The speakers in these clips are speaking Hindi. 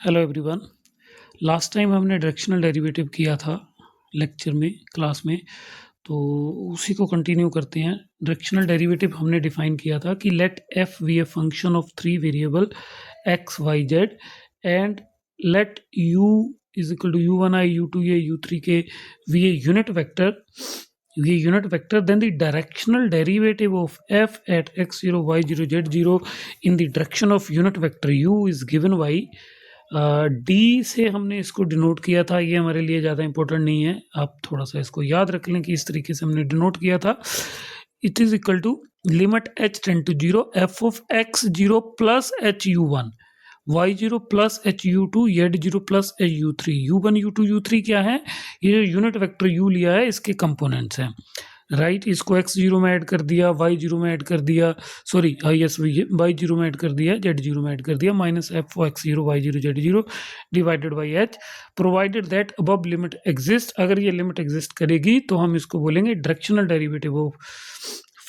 Hello everyone. लास्ट टाइम हमने डायरेक्शनल डेरिवेटिव किया था लेक्चर में, क्लास में, तो उसी को कंटिन्यू करते हैं। डायरेक्शनल डेरिवेटिव हमने डिफाइन किया था कि let f be a function of three variable x y z and let u is equal to u one i u two a u three k be a unit vector then the directional derivative of f at x0 y0 z0 in the direction of unit vector u is given by D से हमने इसको डिनोट किया था। ये हमारे लिए ज़्यादा इंपॉर्टेंट नहीं है, आप थोड़ा सा इसको याद रख लें कि इस तरीके से हमने डिनोट किया था। It is equal to limit h tend to 0 f of x0 plus h u1 y0 plus h u2 z0 plus h u3 u1 u2 u3 क्या है? ये जो यूनिट वेक्टर u लिया है इसके कंपोनेंट्स हैं, राइट। इसको x0 में ऐड कर दिया, y0 में ऐड कर दिया, सॉरी यस y0 में ऐड कर दिया, z0 में ऐड कर दिया, minus f x0 y0 z0 divided by h provided that above limit exist. अगर ये लिमिट एग्जिस्ट करेगी तो हम इसको बोलेंगे directional derivative of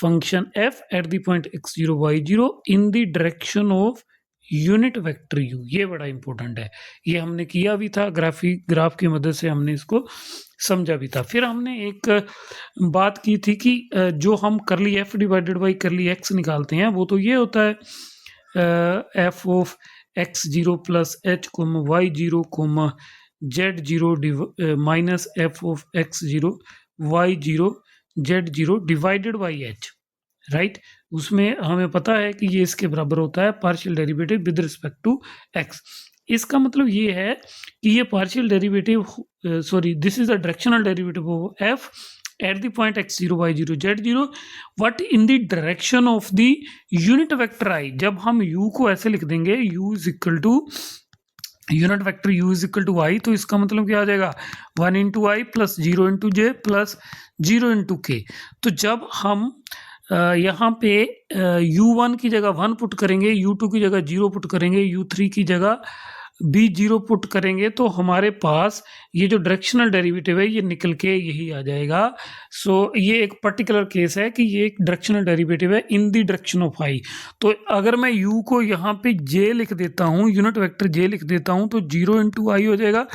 function f at the point x0 y0 in the direction of unit vector u। ये बड़ा इंपॉर्टेंट है, ये हमने किया भी था, ग्राफ की मदद से हमने इसको समझा भी था। फिर हमने एक बात की थी कि जो हम curly f divided by curly x निकालते हैं वो तो ये होता है f of x0 plus h comma y0 comma z0 minus f of x0 y0 z0 divided by h, right. उसमें हमें पता है कि ये इसके बराबर होता है partial derivative with respect to x। इसका मतलब ये है कि ये partial derivative sorry this is the directional derivative of f at the point x0 y0 z0 what in the direction of the unit vector i। जब हम u को ऐसे लिख देंगे u is equal to unit vector u is equal to y, तो इसका मतलब क्या आ जाएगा 1 into i plus 0 into J plus 0 into के। तो जब हम यहाँ पे u1 की जगह 1 पुट करेंगे, u2 की जगह 0 पुट करेंगे, u3 की जगह भी 0 पुट करेंगे, तो हमारे पास ये जो डायरेक्शनल डेरिवेटिव है ये निकल के यही आ जाएगा। सो ये एक पर्टिकुलर केस है कि ये एक डायरेक्शनल डेरिवेटिव है इन द डायरेक्शन ऑफ i। तो अगर मैं u को यहाँ पे j लिख देता हूँ, यूनिट वेक्टर j लिख देता हूँ, तो 0 इंटू आई हो जाएगा,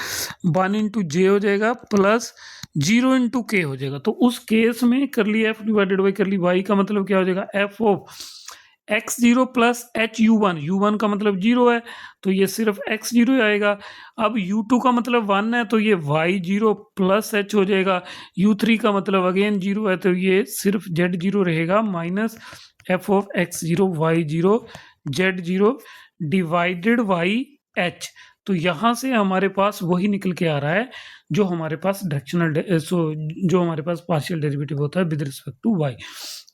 1 इंटू जे हो जाएगा, प्लस 0 इंटू के हो जाएगा। तो उस केस में करली f divided by curly y का मतलब क्या हो जाएगा f of x0 plus h u1, u1 का मतलब 0 है तो ये सिर्फ x0 आएगा। अब u2 का मतलब 1 है तो ये y0 प्लस h हो जाएगा, u3 का मतलब अगेन 0 है तो ये सिर्फ z0 रहेगा, minus f of x0 y0 z0 divided by h। तो यहाँ से हमारे पास वही निकल के आ रहा है जो हमारे पास जो हमारे पास पार्शियल डेरिवेटिव होता है विद रिस्पेक्ट टू y।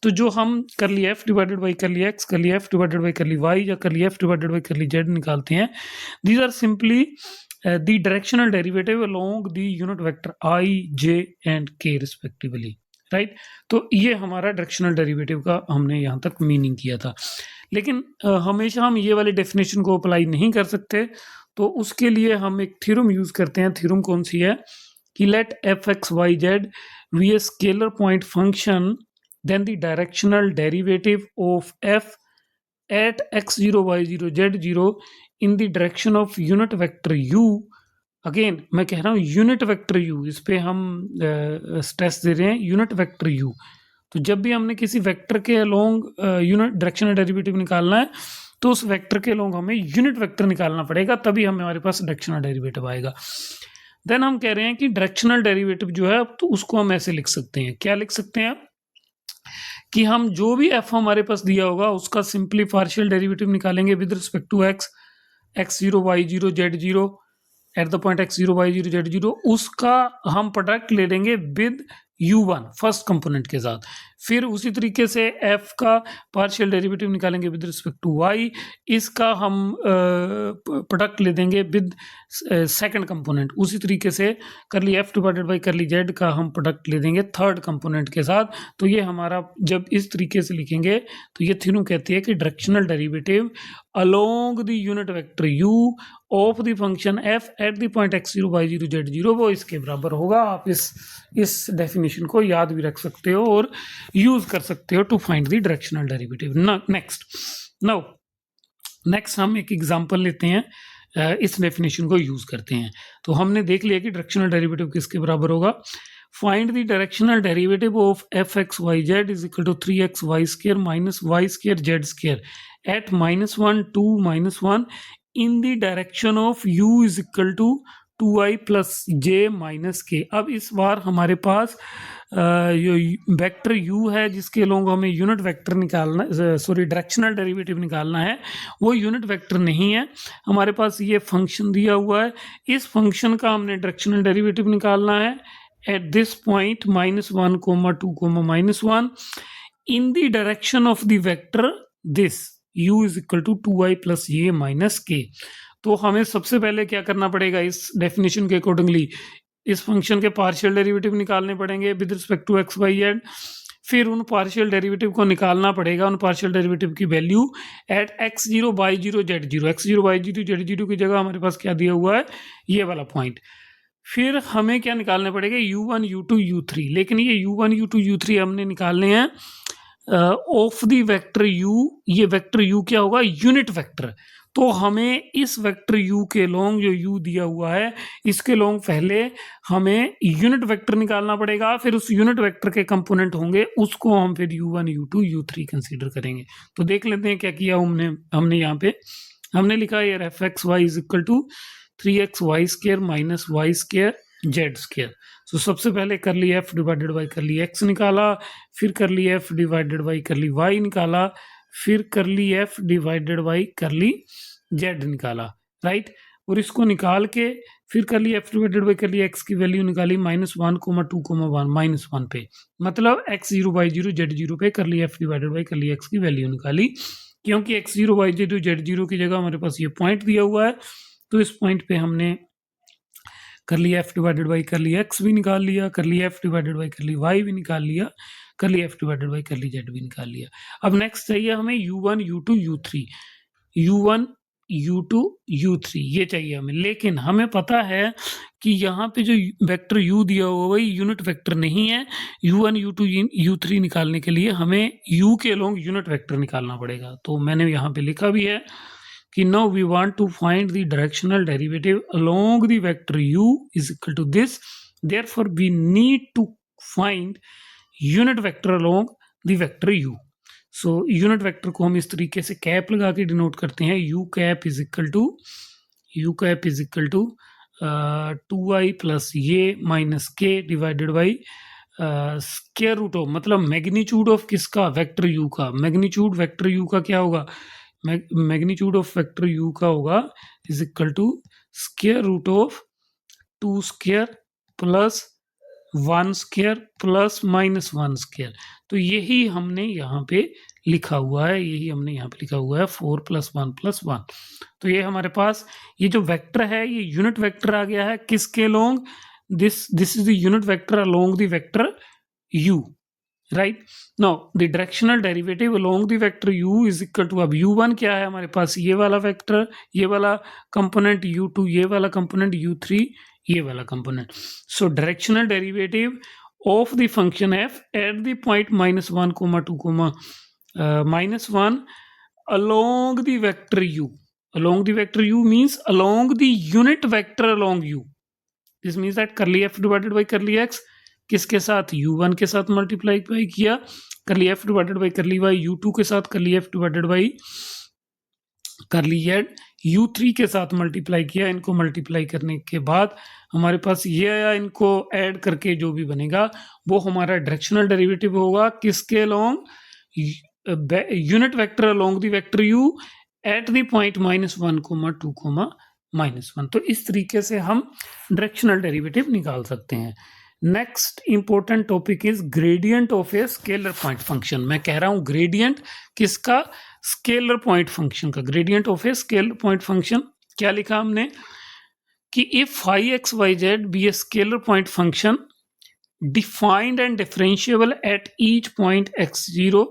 तो जो हम curly f divided by curly x, curly f divided by curly y या curly f divided by curly z निकालते हैं, these are simply the directional derivative along the unit vector i, j and k respectively, right. तो ये हमारा डायरेक्शनल डेरिवेटिव का हमने यहाँ तक मीनिंग किया था। लेकिन हमेशा हम ये वाली डेफिनेशन को अप्लाई नहीं कर सकते, तो उसके लिए हम एक थ्योरम यूज करते हैं। थ्योरम कौन सी है कि let f x y z be a scalar point function then the directional derivative of f at x0 y0 z0 in the direction of unit vector u। Again मैं कह रहा हूँ यूनिट वेक्टर u, इस पे हम स्ट्रेस दे रहे हैं यूनिट वेक्टर u। तो जब भी हमने किसी वेक्टर के अलोंग यूनिट डायरेक्शनल डेरिवेटिव निकालना है तो उस वेक्टर के अलोंग हमें यूनिट वेक्टर निकालना पड़ेगा, तभी हमारे पास डायरेक्शनल डेरिवेटिव आएगा। देन हम कह रहे हैं कि डायरेक्शनल डेरिवेटिव जो है तो उसको हम ऐसे लिख सकते हैं, क्या लिख सकते हैं कि हम जो भी f हमारे पास दिया होगा उसका सिंपली पार्शियल डेरिवेटिव निकालेंगे with respect to x, x0 y0 z0 at the point x0 y0 z0, उसका हम प्रोडक्ट ले लेंगे विद u1 फर्स्ट कंपोनेंट के साथ। फिर उसी तरीके से f का पार्शियल डेरिवेटिव निकालेंगे विद रिस्पेक्ट टू y, इसका हम प्रोडक्ट ले देंगे विद सेकंड कंपोनेंट। उसी तरीके से करली f divided by curly z का हम प्रोडक्ट ले देंगे थर्ड कंपोनेंट के साथ। तो ये हमारा जब इस तरीके से लिखेंगे तो ये थ्योरम कहती है कि directional derivative along the unit vector u of the function f at the point x0 y0 z0 वो इसके बराबर होगा। आप इस डेफिनेशन को याद भी रख सकते हो और यूज कर सकते हो to find the directional derivative. Next हम एक एग्जांपल लेते हैं इस डेफिनेशन को यूज करते हैं। तो हमने देख लिया कि डायरेक्शनल डेरिवेटिव किसके बराबर होगा। Find the directional derivative of f x y z is equal to 3x y square minus y square z square at -1 2 -1 in the direction of u is equal to 2i plus j minus k. अब इस बार हमारे पास वेक्टर u है जिसके लोग हमें यूनिट वेक्टर निकालना, सॉरी डायरेक्शनल डेरिवेटिव निकालना है, वो यूनिट वेक्टर नहीं है। हमारे पास ये फंक्शन दिया हुआ है, इस फंक्शन का हमने डायरेक्शनल डेरिवेटिव निकालना है at this point -1, -2, -1 in the direction of the vector this u is equal to 2i plus j minus k. तो हमें सबसे पहले क्या करना पड़ेगा, इस डेफिनेशन के अकॉर्डिंगली इस फंक्शन के पार्शियल डेरिवेटिव निकालने पड़ेंगे with respect to x y z. फिर उन पार्शियल डेरिवेटिव को निकालना पड़ेगा, उन पार्शियल डेरिवेटिव की value at x0 y0 z0। x0 y0 z0 की जगह हमारे पास क्या दिया हुआ है, ये वाला पॉइंट। फिर हमें क्या निकालने पड़ेगा, u1 u2 u3। लेकिन ये u1 u2 u3 हमने निकालने हैं ऑफ द वेक्टर u। ये वेक्टर u क्या होगा, यूनिट वेक्टर। तो हमें इस वेक्टर u के लोंग, जो u दिया हुआ है, इसके लोंग पहले हमें यूनिट वेक्टर निकालना पड़ेगा, फिर उस यूनिट वेक्टर के कंपोनेंट होंगे, उसको हम फिर u1 u2 u3 कंसीडर करेंगे। तो देख लेते हैं क्या किया हमने यहाँ पे हमने लिखा है f x y is equal to 3x y square minus y square z square. तो सबसे पहले कर ली f डिवाइडेड बाई कर ली x निकाला, फिर कर ली f डिवाइडेड बाई कर ली y निकाला, फिर कर ली f डिवाइडेड बाई कर ली z निकाला, राइट। और इसको निकाल के फिर कर ली f डिवाइडेड बाई कर ली x की वैल्यू निकाली -1, -2, -1 -1 पे, मतलब x0 y0 z0 पे कर ली f डिवाइडेड बाई कर ली x की वैल्यू निकाली। क्योंकि x0 y0 z0 की जगह हमारे पास ये पॉइंट दिया हुआ है, तो इस पॉइंट पे हमने कर लिया f डिवाइडेड बाई कर ली x भी निकाल लिया, कर लिया f डिवाइडेड बाई कर ली y भी निकाल लिया, कर लिया f डिवाइडेड बाई कर ली z भी निकाल लिया। अब नेक्स्ट चाहिए हमें u1 u2 u3, u1 u2 u3 ये चाहिए हमें। लेकिन हमें पता है कि यहाँ पे जो वेक्टर u दिया हुआ वही यूनिट वेक्टर नहीं है। u1 u2 u3 निकालने के लिए हमें u के अलोंग यूनिट वेक्टर निकालना पड़ेगा। तो मैंने यहाँ पे लिखा भी है कि now we want to find the directional derivative along the vector u is equal to this, therefore we need to find unit vector along the vector u। so unit vector को हम इस तरीके से कैप लगा के डिनोट करते हैं, u cap is equal to 2i plus j minus k divided by square root of, मतलब मैग्नीट्यूड ऑफ किसका, वेक्टर u का। मैग्नीट्यूड वेक्टर u का क्या होगा, मैग्नीट्यूड ऑफ वेक्टर u का होगा is equal to square root of 2 square plus 1 square plus -1 square. तो यही हमने यहाँ पे लिखा हुआ है, 4 + 1 + 1। तो ये हमारे पास ये जो वेक्टर है ये यूनिट वेक्टर आ गया है किसके along, this is the unit vector along the vector u, right. Now the directional derivative along the vector u is equal to, अब u1 क्या है हमारे पास, ये वाला वेक्टर, ये वाला कंपोनेंट, u2 ये वाला कंपोनेंट, u3 ये वाला component. So directional derivative of the function f at the point -1, -2, -1 along the vector u। along the vector u means along the unit vector along u। this means that करली f divided by curly x किसके साथ, u1 के साथ मल्टीप्लाई किया, करली f divided by curly y u2 के साथ, करली f divided by curly z u3 के साथ मल्टीप्लाई किया। इनको मल्टीप्लाई करने के बाद हमारे पास ये आया, इनको ऐड करके जो भी बनेगा वो हमारा डायरेक्शनल डेरिवेटिव होगा किसके along, unit vector along the vector u eight the point -1, 2, -1। तो इस तरीके से हम डायरेक्शनल डेरिवेटिव निकाल सकते हैं। Next important topic is gradient of a scalar point function. मैं कह रहा हूं ग्रेडियंट किसका, स्केलर पॉइंट फंक्शन का। Gradient of a scalar point function क्या लिखा हमने कि if phi x y z be a scalar point function defined and differentiable at each point x0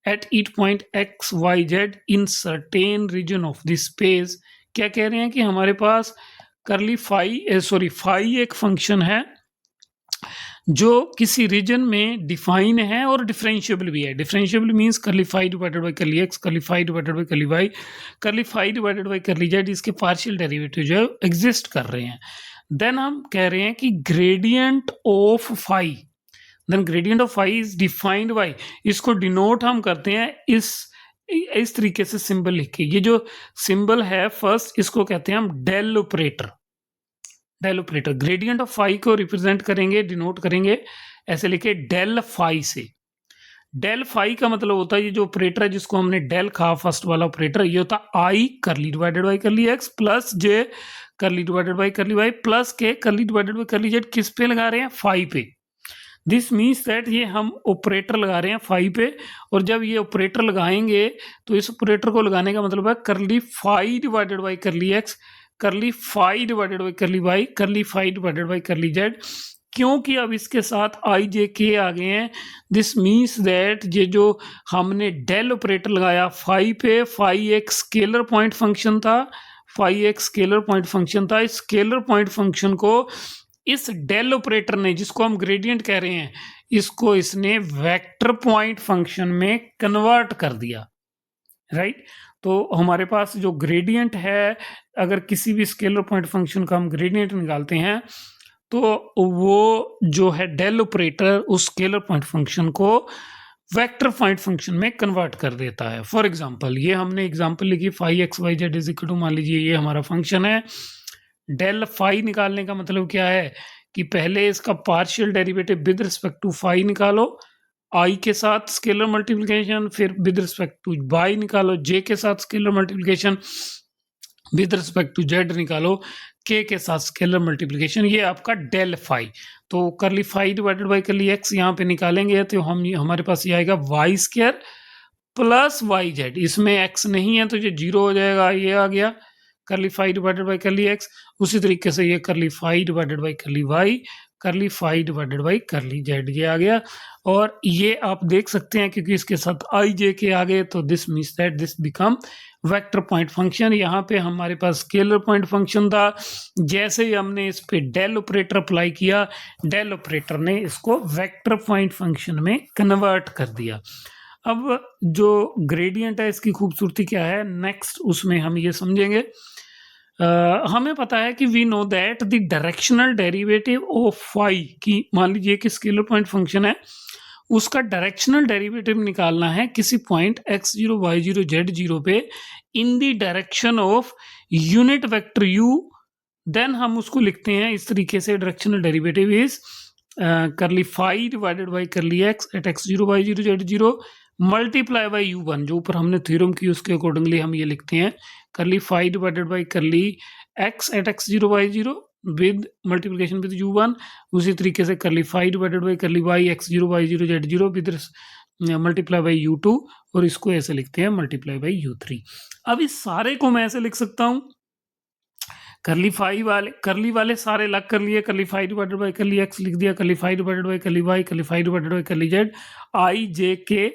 at each point x y z in certain region of the space. क्या कह रहे हैं कि हमारे पास करली फाई एक फंक्शन है जो किसी रीजन में डिफाइन है और डिफरेंशिएबल भी है। Differentiable means curly phi divided by curly x, curly phi divided by curly y, curly phi divided by curly z, इसके पार्शियल डेरिवेटिव जो है एग्जिस्ट कर रहे हैं। देन हम कह रहे हैं कि gradient of phi, then gradient of phi is defined by, इसको डिनोट हम करते हैं इस तरीके से सिंबल लिख के। ये जो सिंबल है फर्स्ट, इसको कहते हैं हम del operator. Del operator gradient of phi को रिप्रेजेंट करेंगे, डिनोट करेंगे ऐसे लिखे डेल फाई से। डेल फाई का मतलब होता है ये जो ऑपरेटर है जिसको हमने डेल कहा फर्स्ट वाला ऑपरेटर, ये होता है i curly divided by curly x plus j curly divided by curly y plus k curly divided by curly Z. किस पे लगा रहे हैं? फाई पे। दिस मीन्स दैट ये हम ऑपरेटर लगा रहे हैं फाई पे, और जब ये ऑपरेटर लगाएंगे तो इस ऑपरेटर को लगाने का मतलब है curly phi divided by curly x, curly phi divided by curly y, curly phi divided by curly z. क्योंकि अब इसके साथ आई जे के आ गए हैं, दिस मीन्स दैट ये जो हमने डेल ऑपरेटर लगाया फाई पे, फाई एक स्केलर पॉइंट फंक्शन था, फाई एक स्केलर पॉइंट फंक्शन था। इस स्केलर पॉइंट फंक्शन को इस डेल ऑपरेटर ने, जिसको हम ग्रेडियंट कह रहे हैं, इसको इसने वेक्टर पॉइंट फंक्शन में कन्वर्ट कर दिया, राइट। तो हमारे पास जो ग्रेडियंट है, अगर किसी भी स्केलर पॉइंट फंक्शन का हम ग्रेडियंट निकालते हैं तो वो जो है डेल ऑपरेटर उस स्केलर पॉइंट फंक्शन को वेक्टर पॉइंट फंक्शन में कन्वर्ट कर देता है। फॉर एग्जांपल ये हमने एग्जांपल लिखी phi x y z is equal to, मान लीजिए ये हमारा फंक्शन है। डेल फाई निकालने का मतलब क्या है कि पहले इसका partial derivative with respect to phi निकालो, आई के साथ स्केलर मल्टीप्लिकेशन, फिर विद रिस्पेक्ट टू वाई निकालो, जे के साथ scalar multiplication, with respect to z निकालो, के साथ स्केलर मल्टीप्लिकेशन। ये आपका डेल फाई। तो curly phi divided by curly x यहाँ पे निकालेंगे तो हमारे पास ये आएगा y square plus y z. इसमें एक्स नहीं है तो ये जीरो हो जाएगा, ये आ गया curly phi divided by curly x. उसी तरीके से ये curly phi divided by curly y, curly phi divided by curly z, ये आ गया। और ये आप देख सकते हैं क्योंकि इसके साथ आई जे के आ गए तो this means that this become vector point function. यहाँ पे हमारे पास स्केलर पॉइंट फंक्शन था, जैसे ही हमने इस पे डेल ऑपरेटर अप्लाई किया, डेल ऑपरेटर ने इसको वेक्टर पॉइंट फंक्शन में कन्वर्ट कर दिया। अब जो ग्रेडियंट है इसकी खूबसूरती क्या है, नेक्स्ट उसमें हम ये समझेंगे। हमें पता है कि we know that the directional derivative of phi की, मान लीजिए कि स्केलर पॉइंट फंक्शन है, उसका डायरेक्शनल डेरिवेटिव निकालना है किसी पॉइंट x0 y0 z0 पे in the direction of unit vector u। Then हम उसको लिखते हैं इस तरीके से, directional derivative is curly phi divided by curly x at x0 y0 z0 multiply by u1, जो ऊपर हमने थ्योरम की उसके अकॉर्डिंगली हम ये लिखते हैं curly phi divided by curly x at x0 y0 with multiplication with u1। उसी तरीके से curly phi divided by curly y x0 y0 z0 with multiply by u2, और इसको ऐसे लिखते हैं मल्टीप्लाई बाय u3। अब इस सारे को मैं ऐसे लिख सकता हूँ, करली फाई वाले करली वाले सारे अलग कर लिए, curly phi divided by curly x लिख दिया, curly phi divided by curly y, curly phi divided by curly z, i j k,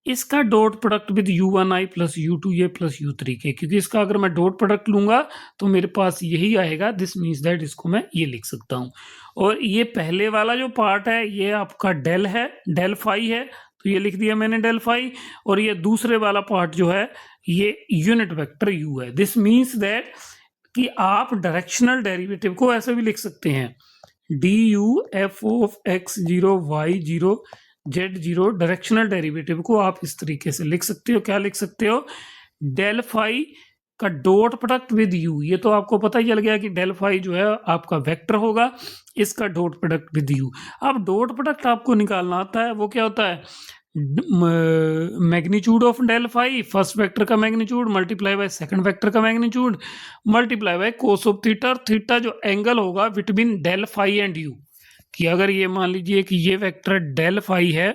इसका dot product with u1i plus u2a plus u3k, क्योंकि इसका अगर मैं डॉट प्रोडक्ट लूंगा तो मेरे पास यही आएगा। दिस मीन्स दैट इसको मैं ये लिख सकता हूँ। और ये पहले वाला जो पार्ट है ये आपका डेल है, डेल फाई है, तो ये लिख दिया मैंने डेल फाई। और ये दूसरे वाला पार्ट जो है ये यूनिट वेक्टर u है। दिस मीन्स दैट कि आप डायरेक्शनल डेरिवेटिव को ऐसे भी लिख सकते हैं, du f of x0 y0 z0, directional derivative को आप इस तरीके से लिख सकते हो। क्या लिख सकते हो? डेल फाई का डॉट प्रोडक्ट विद u। ये तो आपको पता ही चल गया कि डेल फाई जो है आपका वेक्टर होगा, इसका डॉट प्रोडक्ट विद u। अब डॉट प्रोडक्ट आपको निकालना आता है, वो क्या होता है? Magnitude of del phi, first vector का magnitude multiply by second vector का magnitude multiply by cos of theta. और थीटा जो एंगल होगा between del phi and u, कि अगर ये मान लीजिए कि ये वेक्टर डेल फाई है,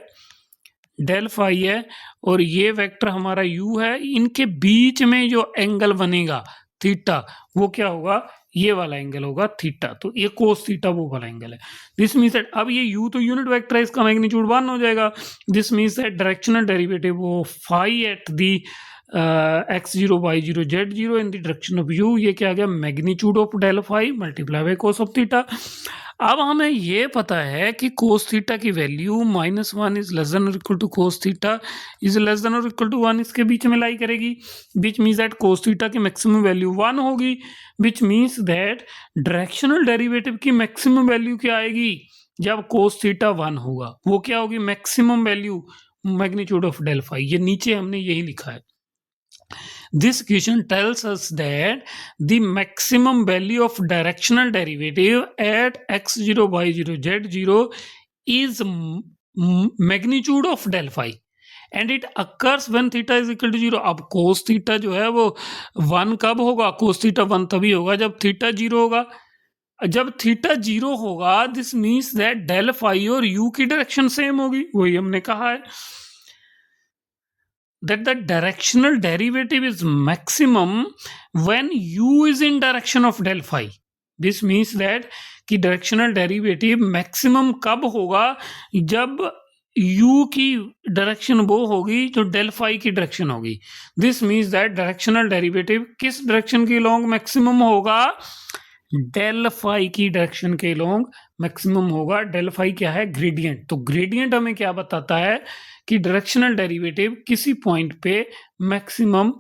डेल फाई है, और ये वेक्टर हमारा u है, इनके बीच में जो एंगल बनेगा थीटा, वो क्या होगा? ये वाला एंगल होगा थीटा। तो ये कोस थीटा वो वाला एंगल है। दिस मीन्स दैट अब ये u तो यूनिट वेक्टर है, इसका मैग्नीट्यूड 1 हो जाएगा। This means that directional derivative of phi at the x0 y0 z0 in the direction of u, ये क्या आ गया magnitude of del phi multiply by cos of theta. अब हमें ये पता है कि कोस थीटा की वैल्यू -1 इज लेस देन और equal to cos theta is less than और इक्वल टू 1, इसके बीच में लाई करेगी, which means that cos theta की मैक्सिमम वैल्यू 1 होगी, विच मीन्स दैट डायरेक्शनल डेरिवेटिव की मैक्सिमम वैल्यू क्या आएगी जब कोस थीटा 1 होगा, वो क्या होगी maximum value magnitude of del phi. ये नीचे हमने यही लिखा है। This equation tells us that the maximum value of directional derivative at x0, y0, z0 is magnitude of del phi and it occurs when theta is equal to 0। अब cos theta जो है वो 1 कब होगा, cos theta 1 तभी होगा जब theta 0 होगा। जब थीटा 0 होगा this means that del phi और u की डायरेक्शन सेम होगी, वही हमने कहा है that the directional derivative is maximum when u is in direction of del phi। this means that कि directional derivative maximum कब होगा जब u की डायरेक्शन वो होगी जो डेल फाई की डायरेक्शन होगी। this means that directional derivative किस डायरेक्शन के लॉन्ग मैक्सिमम होगा, डेल फाई की डायरेक्शन के लॉन्ग मैक्सिमम होगा। डेल फाई क्या है ग्रेडियंट, तो ग्रेडियंट हमें क्या बताता है कि डायरेक्शनल डेरिवेटिव किसी पॉइंट पे मैक्सिमम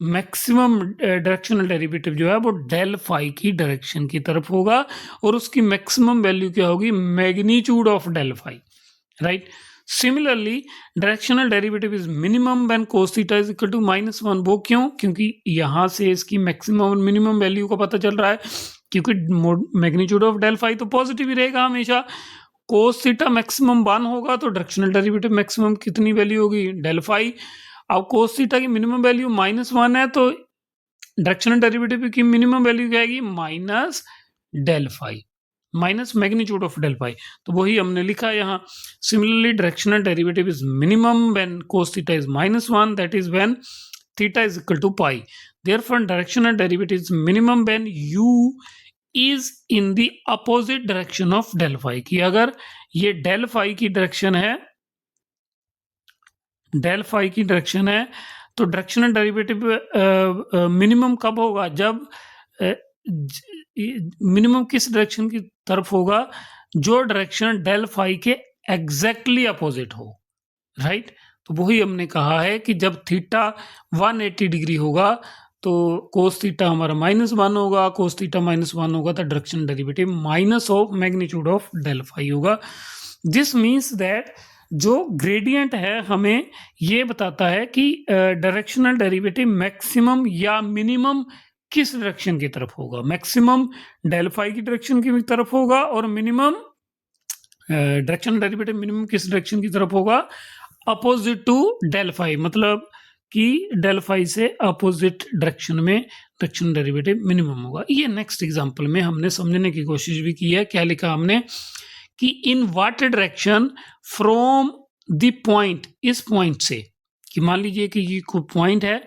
डायरेक्शनल डेरिवेटिव जो है वो डेल फाई की डायरेक्शन की तरफ होगा और उसकी मैक्सिमम वैल्यू क्या होगी magnitude of del phi, right. Similarly directional derivative is minimum when cos theta is equal to -1। वो क्यों, क्योंकि यहां से इसकी मैक्सिमम और मिनिमम वैल्यू का पता चल रहा है, क्योंकि मैग्नीट्यूड ऑफ डेल फाई तो पॉजिटिव ही रहेगा हमेशा। कोस थीटा मैक्सिमम 1 होगा तो डायरेक्शनल डेरिवेटिव मैक्सिमम कितनी वैल्यू होगी डेल फाई। अब कोस थीटा की मिनिमम वैल्यू -1 है तो डायरेक्शनल डेरिवेटिव की मिनिमम वैल्यू क्या आएगी minus del phi, minus magnitude of del phi, तो वही हमने लिखा है यहाँ। Similarly directional derivative is minimum when cos theta is -1, that is when theta is equal to pi. Therefore directional derivative is minimum when u is in the opposite direction of del phi, कि अगर ये डेल फाई की डायरेक्शन है, डेल फाई की डायरेक्शन है तो डायरेक्शनल डेरिवेटिव मिनिमम कब होगा जब मिनिमम किस डायरेक्शन की तरफ होगा, जो डायरेक्शन डेल फाई के एग्जैक्टली अपोजिट हो, राइट। तो वही हमने कहा है कि जब थीटा 180 डिग्री होगा तो कोस थीटा हमारा -1 होगा, कोस थीटा -1 होगा तो direction derivative minus of magnitude of del phi होगा। दिस मीन्स दैट जो ग्रेडियंट है हमें ये बताता है कि डायरेक्शनल डेरिवेटिव मैक्सिमम या मिनिमम किस डायरेक्शन की तरफ होगा, मैक्सिमम डेल फाई की डायरेक्शन की तरफ होगा और मिनिमम डायरेक्शनल डेरिवेटिव मिनिमम किस डायरेक्शन की तरफ होगा अपोजिट टू डेल फाई, मतलब कि डेल फाई से अपोजिट डायरेक्शन में डायरेक्शन डेरिवेटिव मिनिमम होगा। ये नेक्स्ट एग्जांपल में हमने समझने की कोशिश भी की है। क्या लिखा हमने कि in what direction from the point, इस पॉइंट से, कि मान लीजिए कि ये कोई पॉइंट है,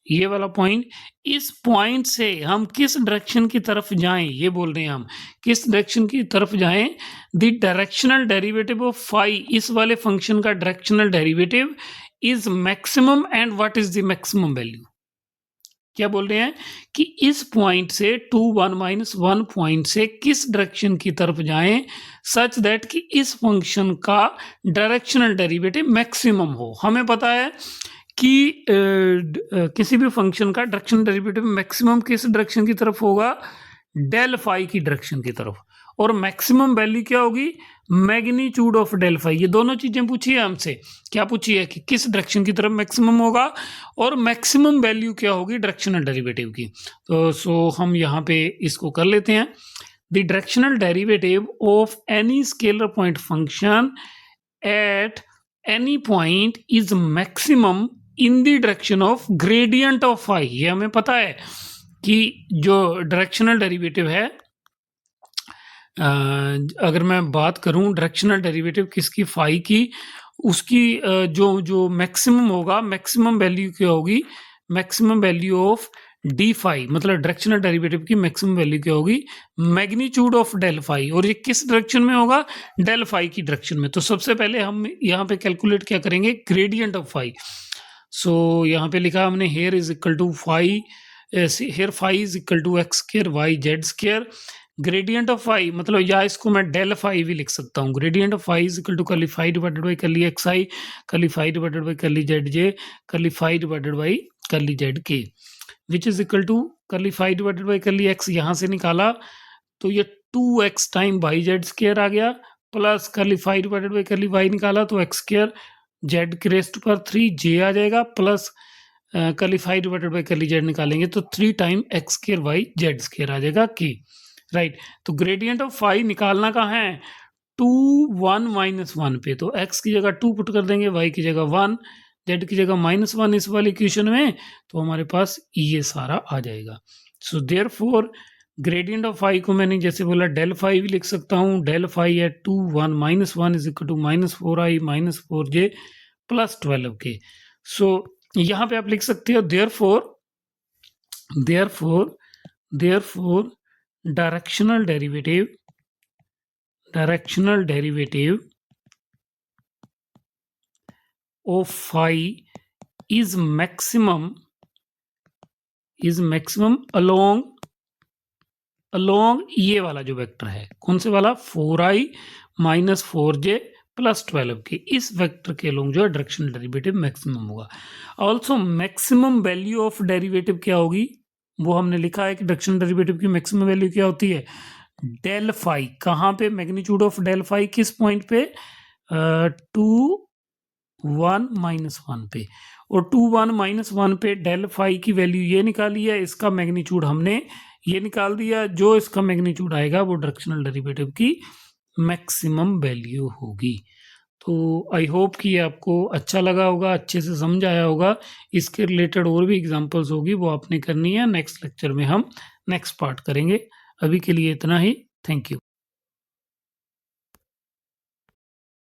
ये वाला पॉइंट, इस पॉइंट से हम किस डायरेक्शन की तरफ जाएं, ये बोल रहे हैं हम किस डायरेक्शन की तरफ जाएं। The directional derivative of phi, इस वाले फंक्शन का directional derivative is maximum and what is the maximum value. क्या बोल रहे हैं कि इस पॉइंट से 2 1 -1 पॉइंट से किस डायरेक्शन की तरफ जाएं सच दैट कि इस फंक्शन का डायरेक्शनल डेरिवेटिव मैक्सिमम हो। हमें पता है कि किसी भी फंक्शन का डायरेक्शनल डेरिवेटिव मैक्सिमम किस डायरेक्शन की तरफ होगा, डेल फाई की डायरेक्शन की तरफ, और मैक्सिमम वैल्यू क्या होगी मैग्नीट्यूड ऑफ डेल फाई। ये दोनों चीजें पूछी है हमसे, क्या पूछी है कि किस डायरेक्शन की तरफ मैक्सिमम होगा और मैक्सिमम वैल्यू क्या होगी डायरेक्शनल डेरिवेटिव की। तो सो हम यहाँ पे इसको कर लेते हैं। The directional derivative of any scalar point function at any point is maximum in the direction of gradient of phi. ये हमें पता है कि जो डायरेक्शनल डेरिवेटिव है, अगर मैं बात करूं डायरेक्शनल डेरिवेटिव किसकी फाई की, उसकी जो मैक्सिमम होगा, मैक्सिमम वैल्यू क्या होगी, maximum value of D phi, मतलब डायरेक्शनल डेरिवेटिव की मैक्सिमम वैल्यू क्या होगी मैग्नीट्यूड ऑफ डेल फाई, और ये किस डायरेक्शन में होगा डेल फाई की डायरेक्शन में। तो सबसे पहले हम यहाँ पे कैलकुलेट क्या करेंगे ग्रेडियंट ऑफ फाई। सो यहाँ पे लिखा हमने here is equal to phi, here phi is equal to x square y z square. Gradient of phi मतलब या इसको मैं डेल फाई भी लिख सकता हूँ। Gradient of phi is equal to curly phi divided by curly x i, curly phi divided by curly z j, curly phi divided by curly z k, which is equal to curly phi divided by curly x यहाँ से निकाला तो ये 2x time y z square आ गया, plus curly phi divided by curly y निकाला तो एक्स स्क्र जेड की रेस्ट पर 3 जे आ जाएगा, plus curly phi divided by curly z निकालेंगे तो 3 time x square y z square आ जाएगा के। राइट, तो ग्रेडियंट ऑफ फाई निकालना कहाँ है, 2 1 -1 पे, तो x की जगह 2 पुट कर देंगे, y की जगह 1, z की जगह -1 इस वाली इक्वेशन में, तो हमारे पास ये सारा आ जाएगा। So therefore gradient of phi को मैंने जैसे बोला डेल फाई भी लिख सकता हूँ, डेल फाई है 2 1 -1 is equal to -4i -4j plus 12 के। सो यहाँ पे आप लिख सकते हो therefore directional derivative of phi is maximum along ये वाला जो वेक्टर है, कौन से वाला, 4i -4j प्लस 12 के, इस वेक्टर के अलोंग जो है डायरेक्शनल डेरिवेटिव मैक्सिमम होगा। Also maximum value of derivative क्या होगी, वो हमने लिखा है कि डायरेक्शनल डेरिवेटिव की मैक्सिमम वैल्यू क्या होती है, डेल फाई। कहाँ पे, मैग्नीट्यूड ऑफ डेल फाई किस पॉइंट पे, 2 1 -1 पे, और 2 1 -1 पे डेल फाई की वैल्यू ये निकाली है, इसका मैग्नीट्यूड हमने ये निकाल दिया, जो इसका मैग्नीट्यूड आएगा वो डायरेक्शनल डेरिवेटिव की मैक्सिमम वैल्यू होगी। तो आई होप कि आपको अच्छा लगा होगा, अच्छे से समझ आया होगा। इसके रिलेटेड और भी एग्जांपल्स होगी, वो आपने करनी है। नेक्स्ट लेक्चर में हम नेक्स्ट पार्ट करेंगे। अभी के लिए इतना ही, थैंक यू।